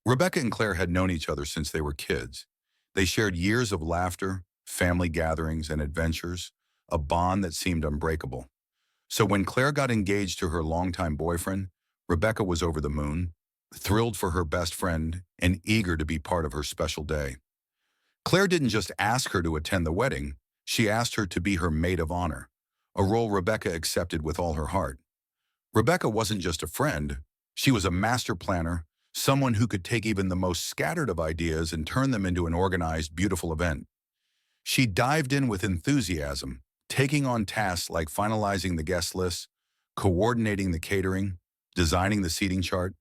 Rebecca and Claire had known each other since they were kids. They shared years of laughter, family gatherings, and adventures, a bond that seemed unbreakable. So when Claire got engaged to her longtime boyfriend, Rebecca was over the moon, thrilled for her best friend, and eager to be part of her special day. Claire didn't just ask her to attend the wedding, she asked her to be her maid of honor, a role Rebecca accepted with all her heart. Rebecca wasn't just a friend, she was a master planner, someone who could take even the most scattered of ideas and turn them into an organized, beautiful event. She dived in with enthusiasm, taking on tasks like finalizing the guest list, coordinating the catering, designing the seating chart,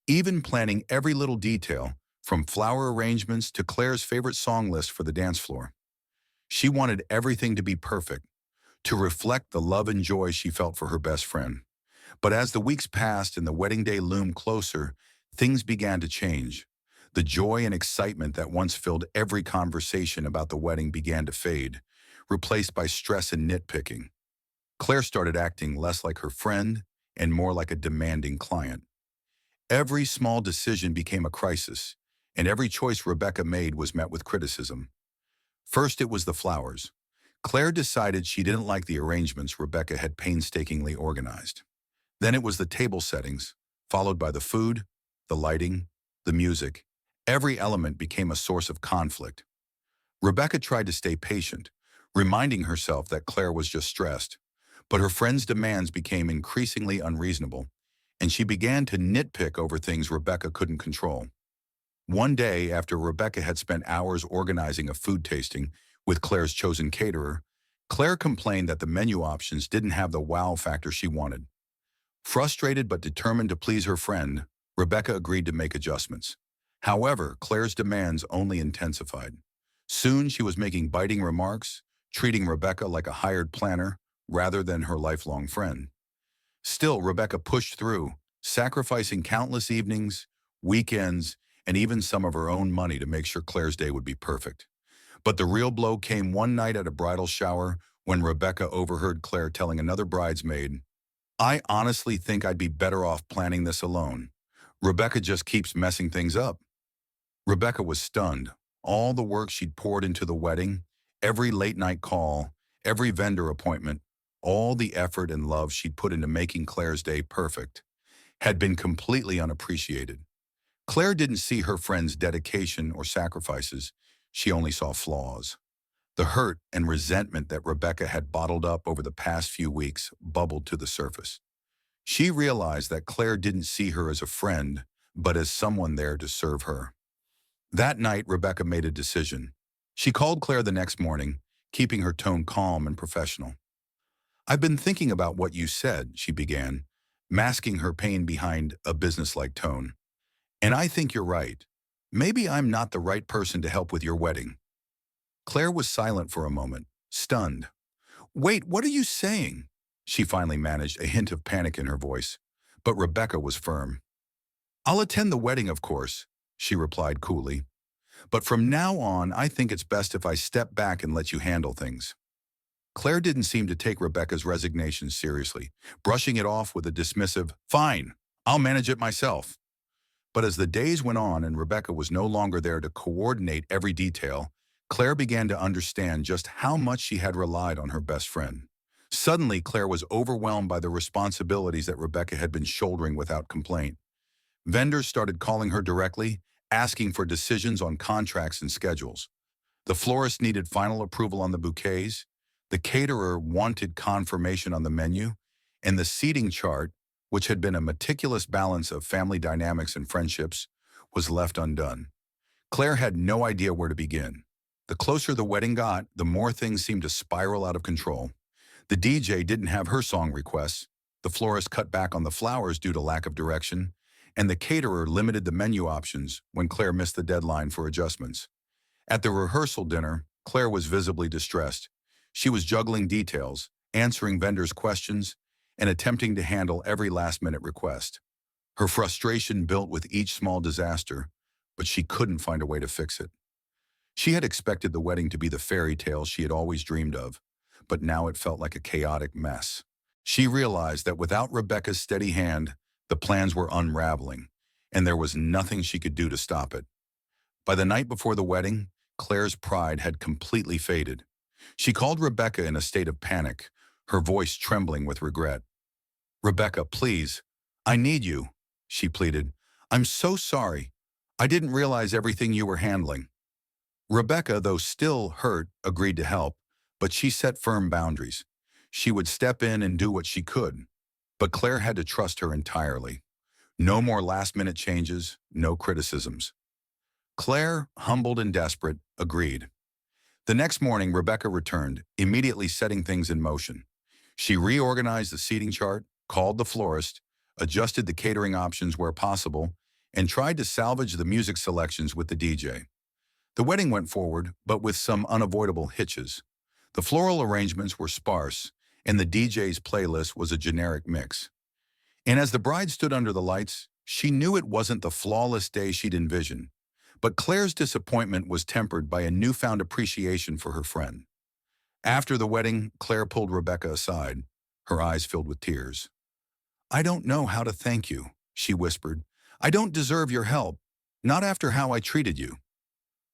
even planning every little detail, from flower arrangements to Claire's favorite song list for the dance floor. She wanted everything to be perfect, to reflect the love and joy she felt for her best friend. But as the weeks passed and the wedding day loomed closer, things began to change. The joy and excitement that once filled every conversation about the wedding began to fade, replaced by stress and nitpicking. Claire started acting less like her friend and more like a demanding client. Every small decision became a crisis, and every choice Rebecca made was met with criticism. First, it was the flowers. Claire decided she didn't like the arrangements Rebecca had painstakingly organized. Then it was the table settings, followed by the food, the lighting, the music. Every element became a source of conflict. Rebecca tried to stay patient, reminding herself that Claire was just stressed. But her friend's demands became increasingly unreasonable, and she began to nitpick over things Rebecca couldn't control. One day, after Rebecca had spent hours organizing a food tasting with Claire's chosen caterer, Claire complained that the menu options didn't have the wow factor she wanted. Frustrated but determined to please her friend, Rebecca agreed to make adjustments. However, Claire's demands only intensified. Soon she was making biting remarks, treating Rebecca like a hired planner rather than her lifelong friend. Still, Rebecca pushed through, sacrificing countless evenings, weekends, and even some of her own money to make sure Claire's day would be perfect. But the real blow came one night at a bridal shower when Rebecca overheard Claire telling another bridesmaid, "I honestly think I'd be better off planning this alone. Rebecca just keeps messing things up." Rebecca was stunned. All the work she'd poured into the wedding, every late-night call, every vendor appointment, all the effort and love she'd put into making Claire's day perfect, had been completely unappreciated. Claire didn't see her friend's dedication or sacrifices. She only saw flaws. The hurt and resentment that Rebecca had bottled up over the past few weeks bubbled to the surface. She realized that Claire didn't see her as a friend, but as someone there to serve her. That night, Rebecca made a decision. She called Claire the next morning, keeping her tone calm and professional. "I've been thinking about what you said," she began, masking her pain behind a businesslike tone. "And I think you're right. Maybe I'm not the right person to help with your wedding." Claire was silent for a moment, stunned. "Wait, what are you saying?" She finally managed, a hint of panic in her voice. But Rebecca was firm. "I'll attend the wedding, of course," she replied coolly. "But from now on, I think it's best if I step back and let you handle things." Claire didn't seem to take Rebecca's resignation seriously, brushing it off with a dismissive, "Fine, I'll manage it myself." But as the days went on and Rebecca was no longer there to coordinate every detail, Claire began to understand just how much she had relied on her best friend. Suddenly, Claire was overwhelmed by the responsibilities that Rebecca had been shouldering without complaint. Vendors started calling her directly, asking for decisions on contracts and schedules. The florist needed final approval on the bouquets, the caterer wanted confirmation on the menu, and the seating chart, which had been a meticulous balance of family dynamics and friendships, was left undone. Claire had no idea where to begin. The closer the wedding got, the more things seemed to spiral out of control. The DJ didn't have her song requests, the florist cut back on the flowers due to lack of direction, and the caterer limited the menu options when Claire missed the deadline for adjustments. At the rehearsal dinner, Claire was visibly distressed. She was juggling details, answering vendors' questions, and attempting to handle every last-minute request. Her frustration built with each small disaster, but she couldn't find a way to fix it. She had expected the wedding to be the fairy tale she had always dreamed of, but now it felt like a chaotic mess. She realized that without Rebecca's steady hand, the plans were unraveling, and there was nothing she could do to stop it. By the night before the wedding, Claire's pride had completely faded. She called Rebecca in a state of panic, her voice trembling with regret. "Rebecca, please, I need you," she pleaded. "I'm so sorry. I didn't realize everything you were handling." Rebecca, though still hurt, agreed to help, but she set firm boundaries. She would step in and do what she could, but Claire had to trust her entirely. No more last-minute changes, no criticisms. Claire, humbled and desperate, agreed. The next morning, Rebecca returned, immediately setting things in motion. She reorganized the seating chart, called the florist, adjusted the catering options where possible, and tried to salvage the music selections with the DJ. The wedding went forward, but with some unavoidable hitches. The floral arrangements were sparse, and the DJ's playlist was a generic mix. And as the bride stood under the lights, she knew it wasn't the flawless day she'd envisioned. But Claire's disappointment was tempered by a newfound appreciation for her friend. After the wedding, Claire pulled Rebecca aside, her eyes filled with tears. "I don't know how to thank you," she whispered. "I don't deserve your help, not after how I treated you."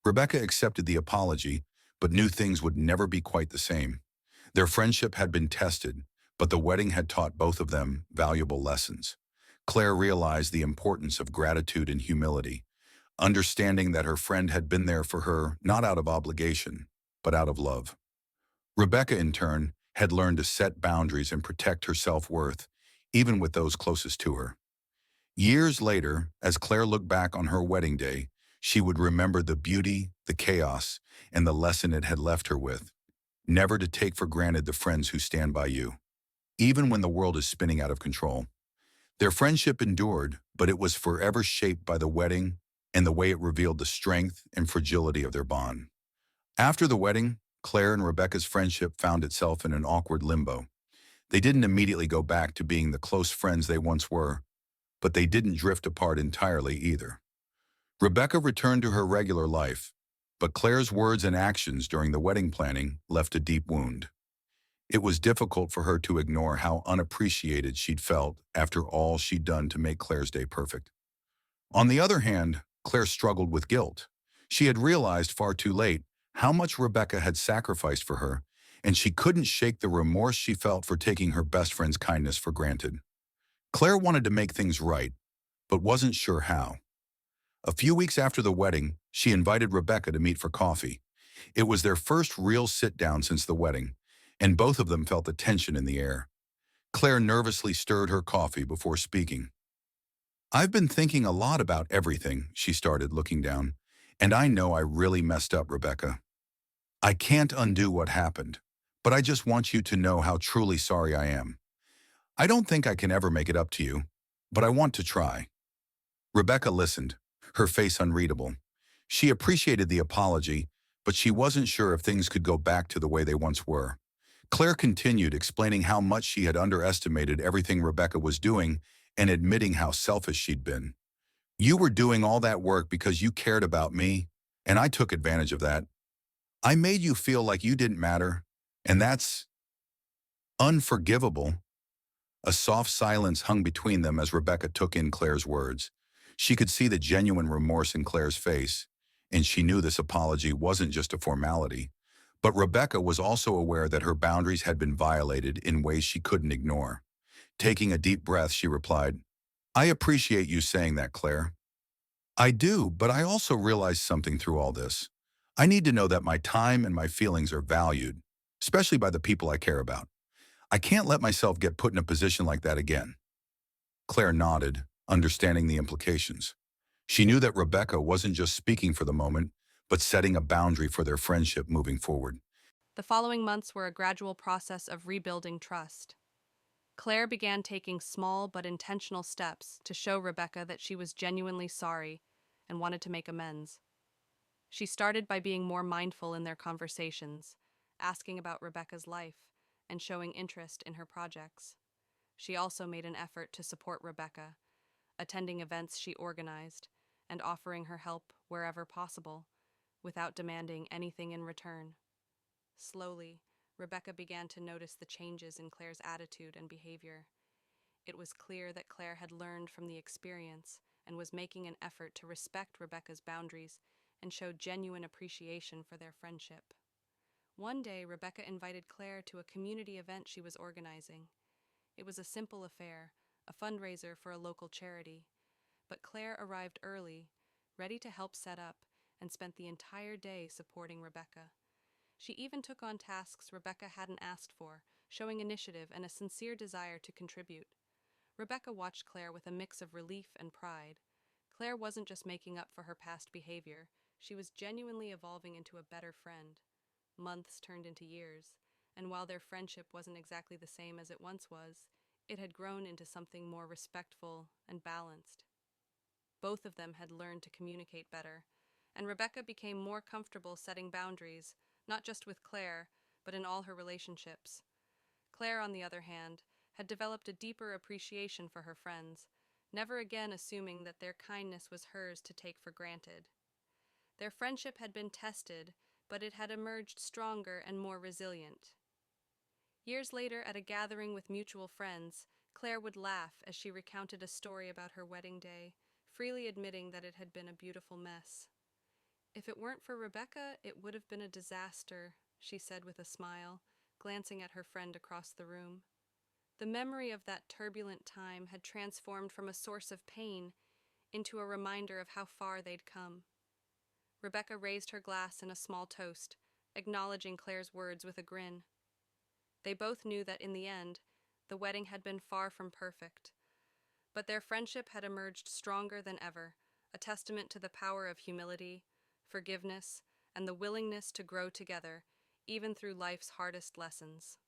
Rebecca accepted the apology, but knew things would never be quite the same. Their friendship had been tested, but the wedding had taught both of them valuable lessons. Claire realized the importance of gratitude and humility, understanding that her friend had been there for her not out of obligation, but out of love. Rebecca, in turn, had learned to set boundaries and protect her self-worth, even with those closest to her. Years later, as Claire looked back on her wedding day, she would remember the beauty, the chaos, and the lesson it had left her with. Never to take for granted the friends who stand by you, even when the world is spinning out of control. Their friendship endured, but it was forever shaped by the wedding and the way it revealed the strength and fragility of their bond. After the wedding, Claire and Rebecca's friendship found itself in an awkward limbo. They didn't immediately go back to being the close friends they once were, but they didn't drift apart entirely either. Rebecca returned to her regular life, but Claire's words and actions during the wedding planning left a deep wound. It was difficult for her to ignore how unappreciated she'd felt after all she'd done to make Claire's day perfect. On the other hand, Claire struggled with guilt. She had realized far too late how much Rebecca had sacrificed for her, and she couldn't shake the remorse she felt for taking her best friend's kindness for granted. Claire wanted to make things right, but wasn't sure how. A few weeks after the wedding, she invited Rebecca to meet for coffee. It was their first real sit-down since the wedding, and both of them felt the tension in the air. Claire nervously stirred her coffee before speaking. "I've been thinking a lot about everything," she started, looking down, "and I know I really messed up, Rebecca. I can't undo what happened, but I just want you to know how truly sorry I am. I don't think I can ever make it up to you, but I want to try." Rebecca listened, her face unreadable. She appreciated the apology, but she wasn't sure if things could go back to the way they once were. Claire continued, explaining how much she had underestimated everything Rebecca was doing and admitting how selfish she'd been. "You were doing all that work because you cared about me, and I took advantage of that. I made you feel like you didn't matter, and that's unforgivable." A soft silence hung between them as Rebecca took in Claire's words. She could see the genuine remorse in Claire's face, and she knew this apology wasn't just a formality. But Rebecca was also aware that her boundaries had been violated in ways she couldn't ignore. Taking a deep breath, she replied, "I appreciate you saying that, Claire. I do, but I also realize something through all this. I need to know that my time and my feelings are valued, especially by the people I care about. I can't let myself get put in a position like that again." Claire nodded, understanding the implications. She knew that Rebecca wasn't just speaking for the moment, but setting a boundary for their friendship moving forward. The following months were a gradual process of rebuilding trust. Claire began taking small but intentional steps to show Rebecca that she was genuinely sorry and wanted to make amends. She started by being more mindful in their conversations, asking about Rebecca's life and showing interest in her projects. She also made an effort to support Rebecca, attending events she organized and offering her help wherever possible, without demanding anything in return. Slowly, Rebecca began to notice the changes in Claire's attitude and behavior. It was clear that Claire had learned from the experience and was making an effort to respect Rebecca's boundaries and show genuine appreciation for their friendship. One day, Rebecca invited Claire to a community event she was organizing. It was a simple affair, a fundraiser for a local charity. But Claire arrived early, ready to help set up, and spent the entire day supporting Rebecca. She even took on tasks Rebecca hadn't asked for, showing initiative and a sincere desire to contribute. Rebecca watched Claire with a mix of relief and pride. Claire wasn't just making up for her past behavior, she was genuinely evolving into a better friend. Months turned into years, and while their friendship wasn't exactly the same as it once was, it had grown into something more respectful and balanced. Both of them had learned to communicate better, and Rebecca became more comfortable setting boundaries, not just with Claire, but in all her relationships. Claire, on the other hand, had developed a deeper appreciation for her friends, never again assuming that their kindness was hers to take for granted. Their friendship had been tested, but it had emerged stronger and more resilient. Years later, at a gathering with mutual friends, Claire would laugh as she recounted a story about her wedding day, freely admitting that it had been a beautiful mess. "If it weren't for Rebecca, it would have been a disaster," she said with a smile, glancing at her friend across the room. The memory of that turbulent time had transformed from a source of pain into a reminder of how far they'd come. Rebecca raised her glass in a small toast, acknowledging Claire's words with a grin. They both knew that in the end, the wedding had been far from perfect, but their friendship had emerged stronger than ever, a testament to the power of humility, forgiveness, and the willingness to grow together, even through life's hardest lessons.